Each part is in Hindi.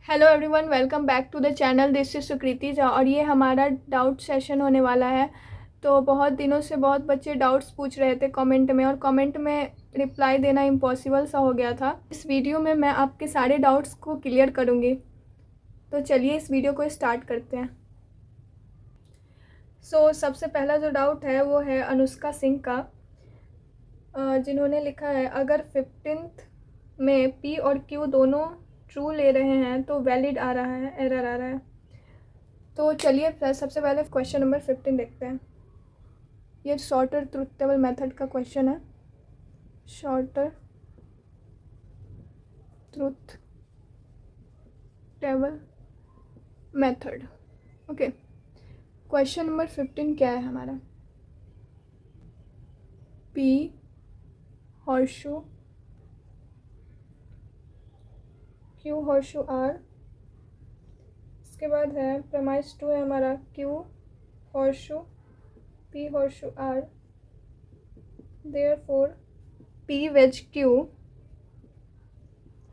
Hello everyone, welcome back to the channel. This is Sukriti Jha और ये हमारा डाउट सेशन होने वाला है। तो बहुत दिनों से बहुत बच्चे डाउट्स पूछ रहे थे कमेंट में, और कमेंट में रिप्लाई देना इम्पॉसिबल सा हो गया था। इस वीडियो में मैं आपके सारे डाउट्स को क्लियर करूँगी। तो चलिए इस वीडियो को स्टार्ट करते हैं। सबसे पहला जो डाउट है वो है अनुष्का सिंह का, जिन्होंने लिखा है अगर 15th में पी और क्यू दोनों ट्रू ले रहे हैं तो वैलिड आ रहा है, एरर आ रहा है। तो चलिए सबसे पहले क्वेश्चन नंबर 15 देखते हैं। ये शॉर्टर ट्रुथ टेबल मेथड का क्वेश्चन है। Shorter truth table method. Okay, question number 15 क्या है हमारा? P horseshoe Q horseshoe R, इसके बाद है प्रेमाइस 2 है हमारा Q horseshoe P horseshoe R, therefore P wedge Q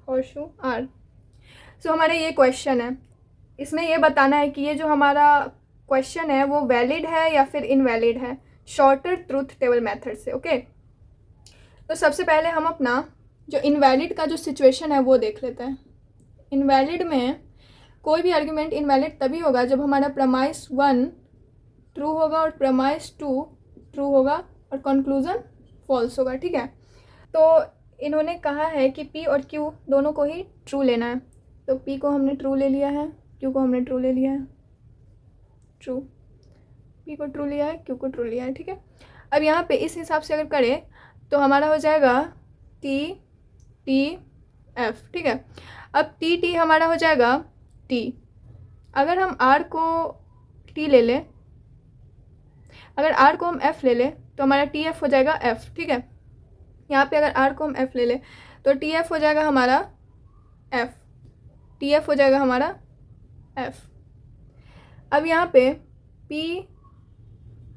horseshoe R. हमारा ये क्वेश्चन है, इसमें ये बताना है कि ये जो हमारा क्वेश्चन है वो वैलिड है या फिर इनवैलिड है शॉर्टर ट्रुथ टेबल मेथड से। ओके, तो सबसे पहले हम अपना जो इनवैलिड का जो सिचुएशन है वो देख लेते हैं। इनवैलिड में कोई भी आर्गुमेंट इनवैलिड तभी होगा जब हमारा प्रमाइस 1 ट्रू होगा और प्रमाइस 2 ट्रू होगा और कंक्लूजन फॉल्स होगा। ठीक है, तो इन्होंने कहा है कि पी और क्यू दोनों को ही ट्रू लेना है। तो पी को हमने ट्रू ले लिया है, क्यू को हमने ट्रू ले लिया है, ट्रू। पी को ट्रू लिया है, क्यू को ट्रू लिया है। ठीक है, अब यहाँ पे इस हिसाब से अगर करें तो हमारा हो जाएगा टी टी एफ। ठीक है, अब टी टी हमारा हो जाएगा टी। अगर हम आर को टी ले लें, अगर आर को हम एफ ले लें तो हमारा टी एफ हो जाएगा एफ। ठीक है, यहाँ पे अगर आर को हम एफ ले लें तो टी एफ हो जाएगा हमारा एफ, टी एफ हो जाएगा हमारा एफ। अब यहाँ पे पी,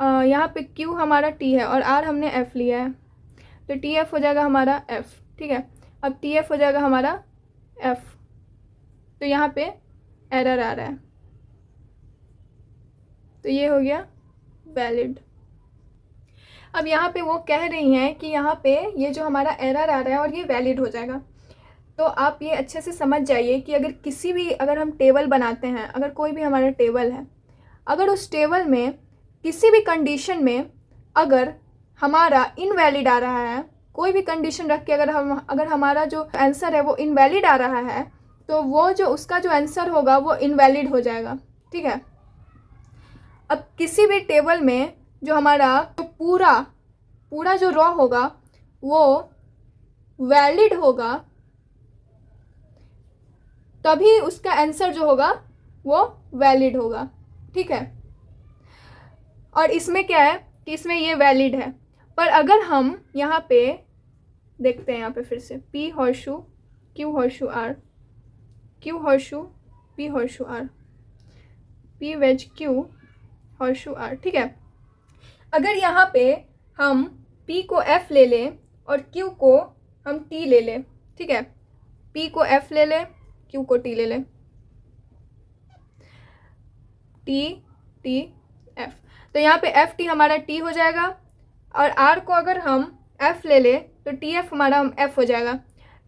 यहाँ पे क्यू हमारा टी है और आर हमने एफ लिया है, तो टी एफ हो जाएगा हमारा एफ। ठीक है, अब टी एफ हो जाएगा हमारा एफ, तो यहाँ पे एरर आ रहा है, तो ये हो गया वैलिड। अब यहाँ पे वो कह रही हैं कि यहाँ पे ये जो हमारा एरर आ रहा है और ये वैलिड हो जाएगा। तो आप ये अच्छे से समझ जाइए कि अगर हम टेबल बनाते हैं, अगर कोई भी हमारा टेबल है, अगर उस टेबल में किसी भी कंडीशन में अगर हमारा इनवैलिड आ रहा है, कोई भी कंडीशन रख के अगर हमारा जो आंसर है वो इनवैलिड आ रहा है, तो वो जो उसका जो आंसर होगा वो इनवैलिड हो जाएगा। ठीक है, अब किसी भी टेबल में जो हमारा तो पूरा जो रॉ होगा वो वैलिड होगा, तभी उसका आंसर जो होगा वो वैलिड होगा। ठीक है, और इसमें क्या है कि इसमें ये वैलिड है, पर अगर हम यहाँ पे देखते हैं, यहाँ पे फिर से P horseshoe Q horseshoe R, Q horseshoe P horseshoe R, P wedge Q horseshoe R. ठीक है, अगर यहाँ पे हम पी को एफ ले लें और क्यू को हम टी ले लें, ठीक है, पी को एफ ले लें, क्यू को टी ले लें, टी टी एफ, तो यहाँ पे एफ टी हमारा टी हो जाएगा, और आर को अगर हम एफ ले लें तो टी एफ हमारा हम एफ हो जाएगा।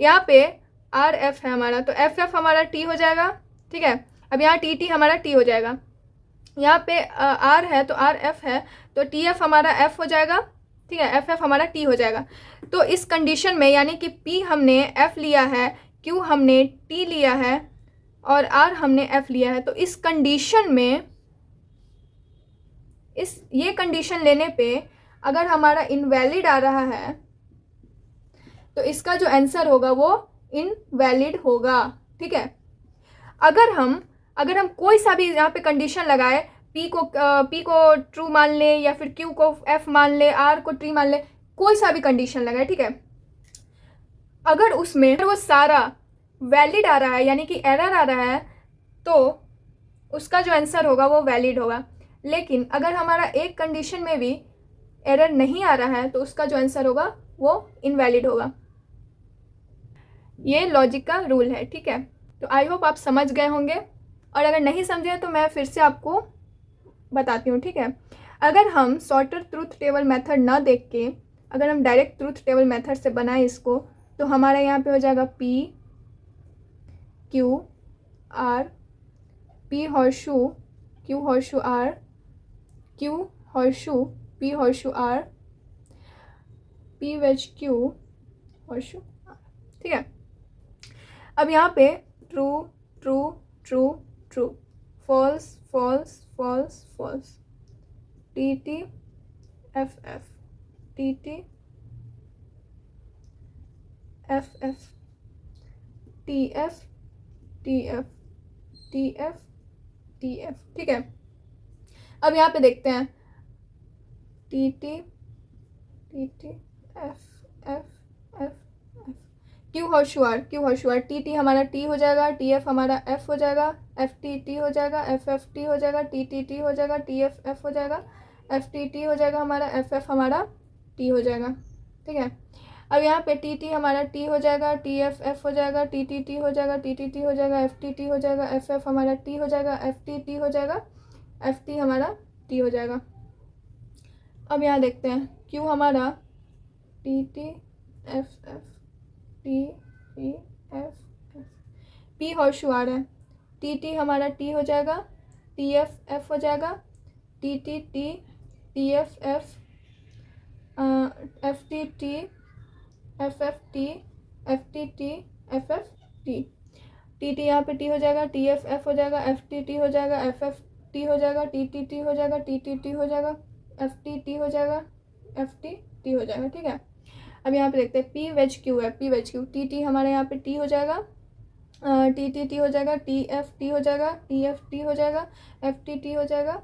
यहाँ पे आर एफ है हमारा, तो एफ एफ हमारा टी हो जाएगा। ठीक है, अब यहाँ टी टी हमारा टी हो जाएगा, यहाँ पे आर है तो आर एफ है, तो टी एफ हमारा एफ हो जाएगा। ठीक है, एफ एफ हमारा टी हो जाएगा। तो इस कंडीशन में यानी कि पी हमने एफ लिया है, क्यू हमने टी लिया है और आर हमने एफ लिया है, तो इस कंडीशन में ये कंडीशन लेने पे अगर हमारा इनवैलिड आ रहा है तो इसका जो आंसर होगा वो इनवैलिड होगा। ठीक है, अगर हम कोई सा भी यहाँ पे कंडीशन लगाए, पी को ट्रू मान ले या फिर क्यू को एफ मान ले, आर को ट्री मान ले, कोई सा भी कंडीशन लगाए, ठीक है, अगर उसमें वो सारा वैलिड आ रहा है यानी कि एरर आ रहा है, तो उसका जो आंसर होगा वो वैलिड होगा। लेकिन अगर हमारा एक कंडीशन में भी एरर नहीं आ रहा है तो उसका जो आंसर होगा वो इनवैलिड होगा। ये लॉजिक का रूल है। ठीक है, तो आई होप आप समझ गए होंगे, और अगर नहीं समझे तो मैं फिर से आपको बताती हूँ, ठीक है। अगर हम शॉर्टर ट्रूथ टेबल मेथड ना देख के अगर हम डायरेक्ट ट्रूथ टेबल मेथड से बनाएं इसको, तो हमारा यहाँ पे हो जाएगा P Q R, P horseshoe Q horseshoe R, Q horseshoe P horseshoe R, P wedge Q horseshoe R, ठीक है। अब यहाँ पे true true true true, false false false false, T T F F, T T F F, T F T F, T F T F, ठीक है। अब यहाँ पे देखते हैं T T F F F F, Q horseshoe R, Q horseshoe R, T T हमारा टी हो जाएगा, टी एफ हमारा एफ हो जाएगा, एफ टी टी हो जाएगा, एफ एफ टी हो जाएगा, टी टी टी हो जाएगा, टी एफ एफ हो जाएगा, एफ टी टी हो जाएगा हमारा, एफ एफ हमारा टी हो जाएगा, ठीक है। अब यहाँ पे टी टी हमारा टी हो जाएगा, टी एफ एफ हो जाएगा, टी टी टी हो जाएगा, टी टी टी हो जाएगा, एफ टी टी हो जाएगा, एफ एफ हमारा टी हो जाएगा, एफ टी टी हो जाएगा, एफ टी हमारा टी हो जाएगा। अब यहाँ देखते हैं क्यू हमारा T T F F, T T F F, P horseshoe R है, टी टी हमारा टी हो जाएगा, टी एफ एफ हो जाएगा, T T T, T F F, F T T, F F T, F T T, F F T, T T यहाँ पे टी हो जाएगा, टी एफ एफ हो जाएगा, एफ टी टी हो जाएगा, एफ एफ टी हो जाएगा, टी टी टी हो जाएगा, टी टी टी हो जाएगा, एफ टी टी हो जाएगा, एफ टी टी हो जाएगा, ठीक है। अब यहाँ पे देखते हैं पी वेज क्यू है, P wedge Q, T T हमारे यहाँ पे टी हो जाएगा, टी टी टी हो जाएगा, टी एफ टी हो जाएगा, टी एफ टी हो जाएगा, एफ टी टी हो जाएगा,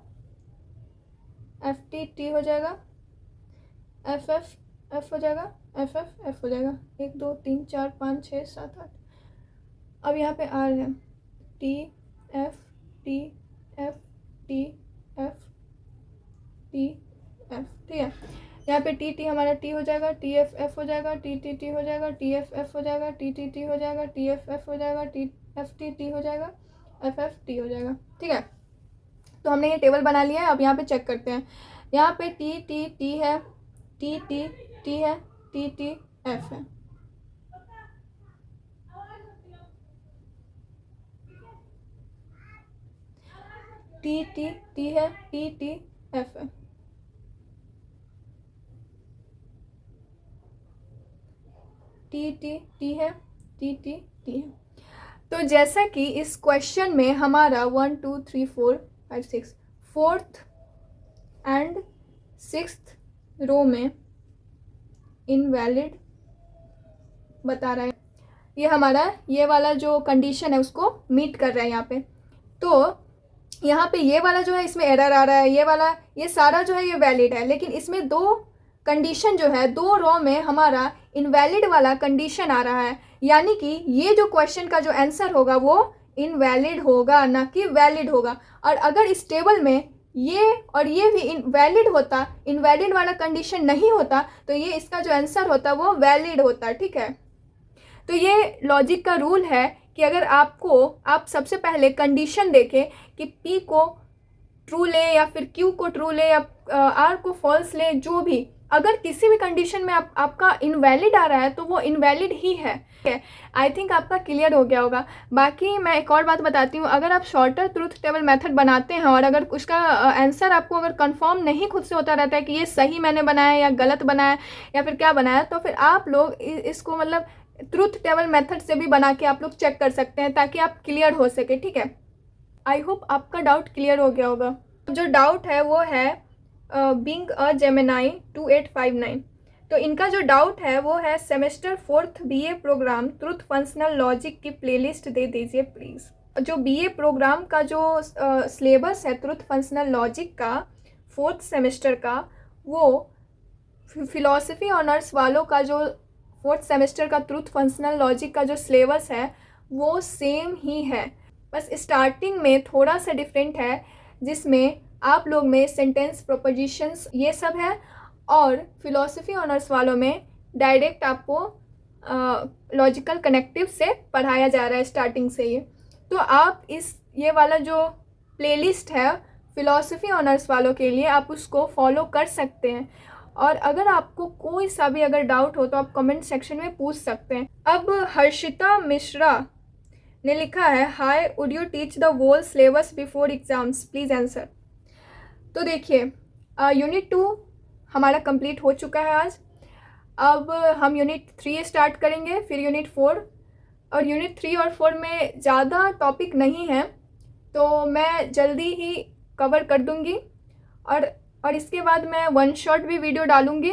एफ टी टी हो जाएगा, एफ एफ एफ हो जाएगा, एफ एफ एफ हो जाएगा, 1 2 3 4 5 6 7 8। अब यहाँ पे आर है, T F T F T F T F, ठीक है। यहाँ पे टी टी हमारा टी हो जाएगा, टी एफ एफ हो जाएगा, टी टी टी हो जाएगा, टी एफ एफ हो जाएगा, टी टी टी हो जाएगा, टी एफ एफ हो जाएगा, टी एफ टी टी हो जाएगा, एफ एफ टी हो जाएगा, ठीक है। तो हमने ये टेबल बना लिया है। अब यहाँ पे चेक करते हैं, यहाँ पे टी टी टी है, टी टी टी है, टी टी एफ है, टी टी टी है, टी टी एफ है, टी टी टी है, टी टी टी है। तो जैसा कि इस क्वेश्चन में हमारा 1 2 3 4 5 6 4th एंड 6th रो में इनवैलिड बता रहा है, ये हमारा ये वाला जो कंडीशन है उसको मीट कर रहा है यहाँ पे। तो यहाँ पे ये वाला जो है इसमें एरर आ रहा है, ये वाला ये सारा जो है ये वैलिड है, लेकिन इसमें 2 कंडीशन जो है 2 रो में हमारा इनवैलिड वाला कंडीशन आ रहा है, यानी कि ये जो क्वेश्चन का जो आंसर होगा वो इनवैलिड होगा, ना कि वैलिड होगा। और अगर इस टेबल में ये और ये भी इनवैलिड होता, इनवैलिड वाला कंडीशन नहीं होता, तो ये इसका जो आंसर होता वो वैलिड होता, ठीक है। तो ये लॉजिक का रूल है कि अगर आप सबसे पहले कंडीशन देखें कि P को ट्रू ले या फिर Q को ट्रू ले या R को फॉल्स ले, जो भी, अगर किसी भी कंडीशन में आपका इनवैलिड आ रहा है तो वो इनवैलिड ही है। आई थिंक आपका क्लियर हो गया होगा। बाकी मैं एक और बात बताती हूँ, अगर आप शॉर्टर ट्रूथ टेबल मेथड बनाते हैं और अगर उसका आंसर आपको अगर कंफर्म नहीं खुद से होता रहता है कि ये सही मैंने बनाया या गलत बनाया या फिर क्या बनाया, तो फिर आप लोग इसको मतलब ट्रूथ टेबल मेथड से भी बना के आप लोग चेक कर सकते हैं ताकि आप क्लियर हो सके, ठीक है। आई होप आपका डाउट क्लियर हो गया होगा। जो डाउट है वो है बीइंग अ जेमिनाई 2859। तो इनका जो डाउट है वो है semester 4th BA programme truth functional logic की प्लेलिस्ट दे दीजिए प्लीज़। जो BA प्रोग्राम का जो सिलेबस है ट्रूथ फंक्शनल लॉजिक का 4th सेमेस्टर का, वो फिलॉसफी ऑनर्स वालों का जो 4th सेमेस्टर का ट्रूथ फंक्शनल लॉजिक का जो सिलेबस है वो सेम ही है, बस स्टार्टिंग में थोड़ा सा डिफरेंट है, जिसमें आप लोग में सेंटेंस प्रोपोजिशंस ये सब है, और फिलॉसफी ऑनर्स वालों में डायरेक्ट आपको लॉजिकल कनेक्टिव से पढ़ाया जा रहा है स्टार्टिंग से ये। तो आप ये वाला जो प्लेलिस्ट है फ़िलॉसफ़ी ऑनर्स वालों के लिए, आप उसको फॉलो कर सकते हैं। और अगर आपको कोई सा भी अगर डाउट हो तो आप कमेंट सेक्शन में पूछ सकते हैं। अब हर्षिता मिश्रा ने लिखा है, hi, would you teach the whole syllabus before exams, please answer. तो देखिए, यूनिट 2 हमारा कंप्लीट हो चुका है आज। अब हम यूनिट 3 स्टार्ट करेंगे, फिर यूनिट 4। और यूनिट 3 और 4 में ज़्यादा टॉपिक नहीं है, तो मैं जल्दी ही कवर कर दूंगी। और इसके बाद मैं वन शॉट भी वीडियो डालूंगी,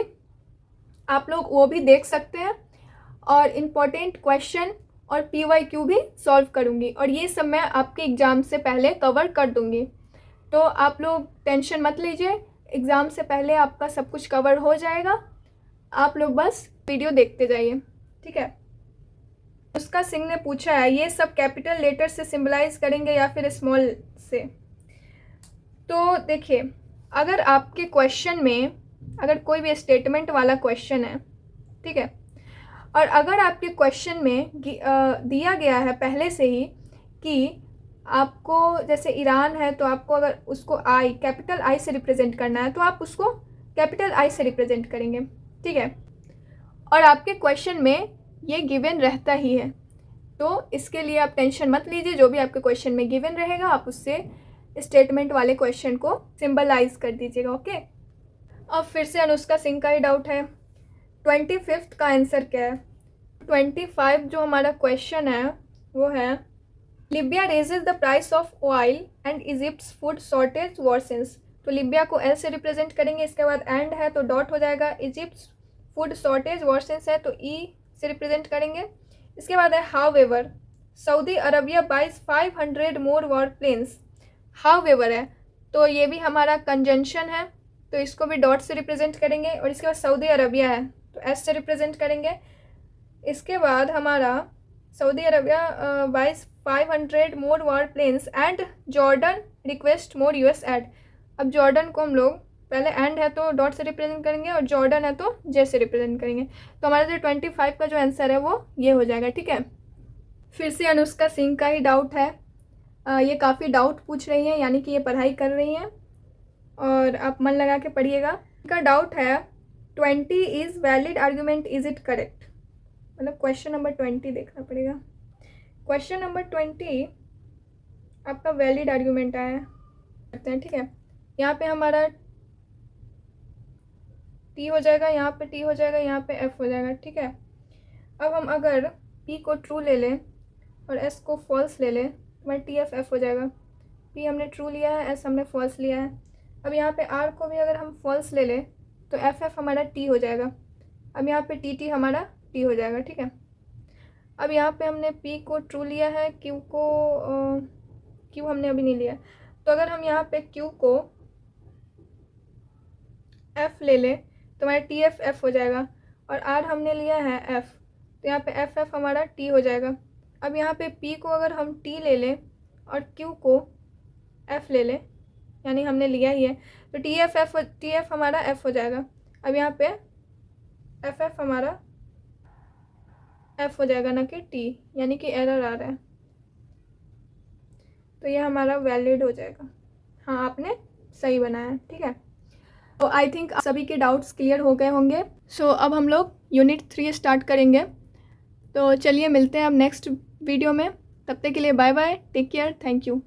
आप लोग वो भी देख सकते हैं। और इम्पोर्टेंट क्वेश्चन और PYQ भी सॉल्व करूंगी, और ये सब मैं आपके एग्ज़ाम से पहले कवर कर दूंगी। तो आप लोग टेंशन मत लीजिए, एग्ज़ाम से पहले आपका सब कुछ कवर हो जाएगा। आप लोग बस वीडियो देखते जाइए, ठीक है। उसका सिंह ने पूछा है, ये सब कैपिटल लेटर से सिंबलाइज करेंगे या फिर स्मॉल से? तो देखिए, अगर आपके क्वेश्चन में अगर कोई भी स्टेटमेंट वाला क्वेश्चन है, ठीक है, और अगर आपके क्वेश्चन में दिया गया है पहले से ही कि आपको जैसे ईरान है तो आपको अगर उसको कैपिटल आई से रिप्रेजेंट करना है, तो आप उसको कैपिटल आई से रिप्रेजेंट करेंगे, ठीक है। और आपके क्वेश्चन में ये गिवन रहता ही है, तो इसके लिए आप टेंशन मत लीजिए। जो भी आपके क्वेश्चन में गिवन रहेगा, आप उससे स्टेटमेंट वाले क्वेश्चन को सिंबलाइज कर दीजिएगा, ओके। अब फिर से अनुष्का सिंह का ही डाउट है, 25 का आंसर क्या है? 25 जो हमारा क्वेश्चन है वो है, Libya raises the price of oil and Egypt's food shortage worsens. तो लिबिया को एल से रिप्रेजेंट करेंगे, इसके बाद एंड है तो डॉट हो जाएगा, इजिप्ट्स फूड शॉर्टेज वर्सेंस है तो ई से रिप्रेजेंट करेंगे। इसके बाद है however Saudi Arabia buys 500 more war planes. However है तो ये भी हमारा कंजंक्शन है, तो इसको भी डॉट से रिप्रेजेंट करेंगे। और इसके बाद सऊदी अरबिया है तो एस से रिप्रेजेंट करेंगे। इसके बाद हमारा Saudi Arabia buys 500 more war planes and Jordan request more US aid. अब जॉर्डन को हम लोग पहले एंड है तो डॉट से रिप्रेजेंट करेंगे और जॉर्डन है तो जे से रिप्रेजेंट करेंगे। तो हमारा जो 25 का जो आंसर है वो ये हो जाएगा, ठीक है। फिर से अनुष्का सिंह का ही डाउट है, ये काफ़ी डाउट पूछ रही हैं, यानी कि ये पढ़ाई कर रही हैं और आप मन लगा के पढ़िएगा। इनका डाउट है 20 is valid argument, is it correct? मतलब क्वेश्चन नंबर 20 देखना पड़ेगा। क्वेश्चन नंबर 20 आपका वैलिड आर्ग्यूमेंट आया करते हैं, ठीक है। यहाँ पे हमारा T हो जाएगा, यहाँ पे T हो जाएगा, यहाँ पे F हो जाएगा, ठीक है। अब हम अगर P को ट्रू ले लें और S को फॉल्स ले लें तो हमारा TF F हो जाएगा। P हमने ट्रू लिया है, S हमने फॉल्स लिया है। अब यहाँ पे R को भी अगर हम फॉल्स ले लें तो FF हमारा T हो जाएगा। अब यहाँ पे TT हमारा T हो जाएगा, ठीक है। अब यहाँ पे हमने P को ट्रू लिया है, Q हमने अभी नहीं लिया, तो अगर हम यहाँ पे Q को F ले लें तो हमारा TF F हो जाएगा। और R हमने लिया है F, तो यहाँ पे FF हमारा T हो जाएगा। अब यहाँ पे P को अगर हम T ले लें और Q को F ले लें, यानी हमने लिया ही है, तो TF हमारा F हो जाएगा। अब यहाँ पे FF हमारा F हो जाएगा, ना कि T, यानी कि एरर आ रहा है, तो ये हमारा वैलिड हो जाएगा। हाँ, आपने सही बनाया, ठीक है। तो आई थिंक सभी के डाउट्स क्लियर हो गए होंगे। सो अब हम लोग यूनिट 3 स्टार्ट करेंगे। तो चलिए मिलते हैं अब नेक्स्ट वीडियो में, तब तक के लिए bye bye, take care, thank you.